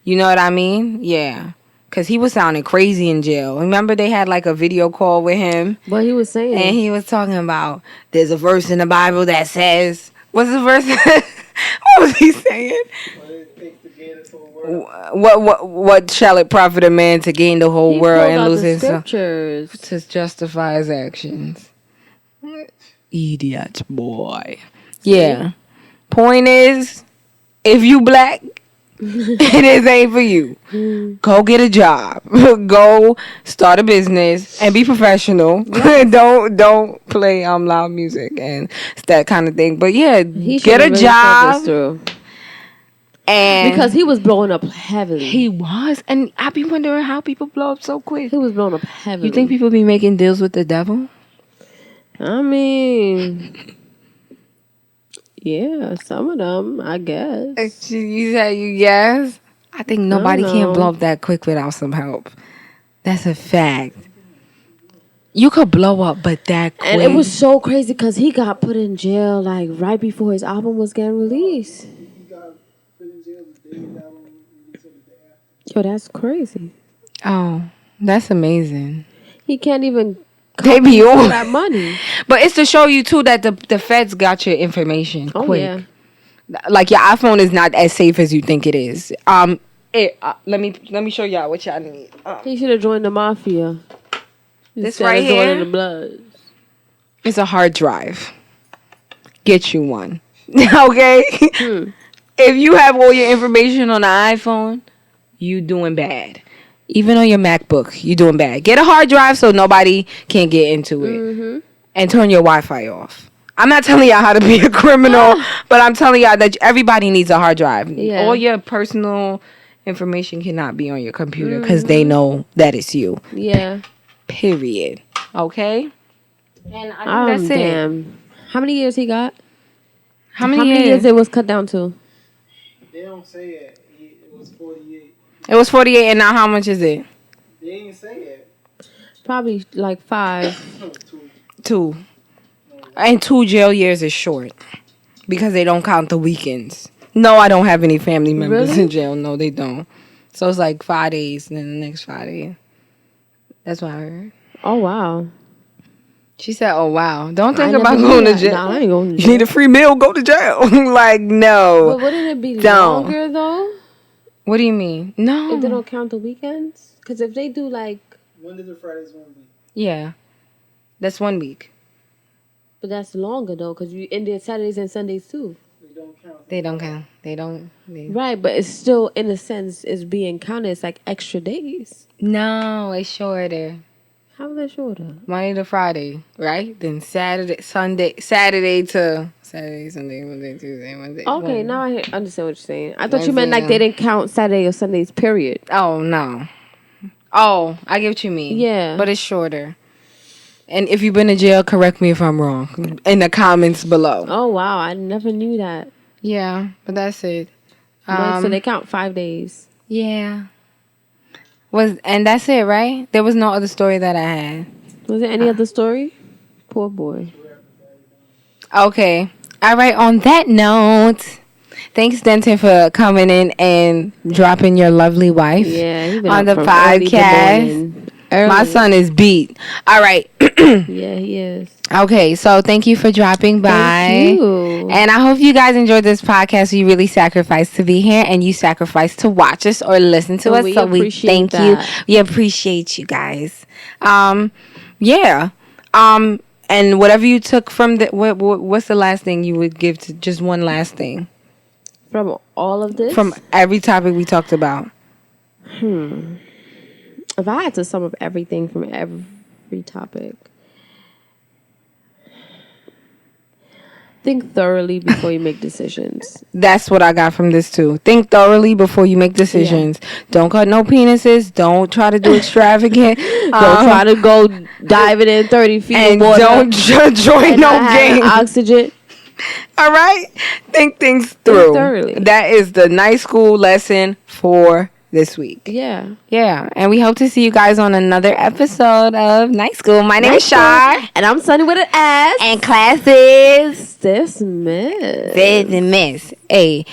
You know what I mean? Yeah. Because he was sounding crazy in jail. Remember they had like a video call with him? What he was saying? And he was talking about, there's a verse in the Bible that says, what's the verse? What was he saying? What shall it profit a man to gain the whole world and lose himself? To justify his actions. Idiot boy. Yeah. Point is, if you black, it ain't for you. Go get a job. Go start a business and be professional. Don't play loud music and that kind of thing. But yeah, get a job. And because he was blowing up heavily. He was. And I be wondering how people blow up so quick. He was blowing up heavily. You think people be making deals with the devil? I mean, yeah, some of them, I guess. You said you guess? I think nobody can blow up that quick without some help. That's a fact. You could blow up, but that quick. And it was so crazy because he got put in jail like right before his album was getting released. Yo, that's crazy. Oh, that's amazing. He can't even they be on that money. But it's to show you too that the feds got your information quick. Yeah. Like your iPhone is not as safe as you think it is. let me show y'all what y'all need. He should have joined the mafia. This right here. Joining the Bloods. It's a hard drive. Get you one. Okay? If you have all your information on the iPhone, you doing bad. Even on your MacBook, you doing bad. Get a hard drive so nobody can get into it. And turn your Wi-Fi off. I'm not telling y'all how to be a criminal, but I'm telling y'all that everybody needs a hard drive. Yeah. All your personal information cannot be on your computer because they know that it's you. Yeah. Period. Okay? And I think that's it. How many years he got? How many years it was cut down to? They don't say it. It was 48. It was 48, and now how much is it? They didn't say it. Probably like 5. 2. And 2 jail years is short because they don't count the weekends. No, I don't have any family members in jail. No, they don't. So it's like 5 days and then the next 5 days. That's what I heard. Oh, wow. She said, oh, wow. Don't think about going to jail. Nah, I ain't going to jail. You need a free meal, go to jail. Like, no. But wouldn't it be longer, though? What do you mean? No. If they don't count the weekends? Because if they do, like... Monday to Fridays 1 week. Yeah. That's 1 week. But that's longer, though, because you ended Saturdays and Sundays, too. They don't count. Right, but it's still, in a sense, it's being counted. It's like extra days. No, it's shorter. How is that shorter? Monday to Friday, right? Then Saturday, Sunday, Monday, Tuesday, Wednesday. Okay, now I understand what you're saying. I thought you meant like they didn't count Saturday or Sundays, period. Oh, no. Oh, I get what you mean. Yeah. But it's shorter. And if you've been in jail, correct me if I'm wrong in the comments below. Oh, wow. I never knew that. Yeah, but that's it. So they count 5 days. Yeah. And that's it, right? There was no other story that I had. Was there any other story? Poor boy. Okay. All right. On that note, thanks, Denton, for coming in and dropping your lovely wife on the podcast. My son is beat. All right. Yeah, he is. Okay, so thank you for dropping by. Thank you. And I hope you guys enjoyed this podcast. You really sacrificed to be here, and you sacrificed to watch us or listen to us. So we thank you. We appreciate you guys. Yeah. And whatever you took from what's the last thing you would give to just one last thing from all of this? From every topic we talked about. If I had to sum up everything from every topic, think thoroughly before you make decisions. That's what I got from this too. Think thoroughly before you make decisions. Yeah. Don't cut no penises. Don't try to do extravagant. Don't try to go diving in 30 feet and of water. Don't join no game. Oxygen. All right? Think things through. Think thoroughly. That is the Nightschool lesson for this week. Yeah. Yeah. And we hope to see you guys on another episode of Nightschool. My name is Shar. And I'm Sunny with an S. And class is dismissed. Dismissed. A.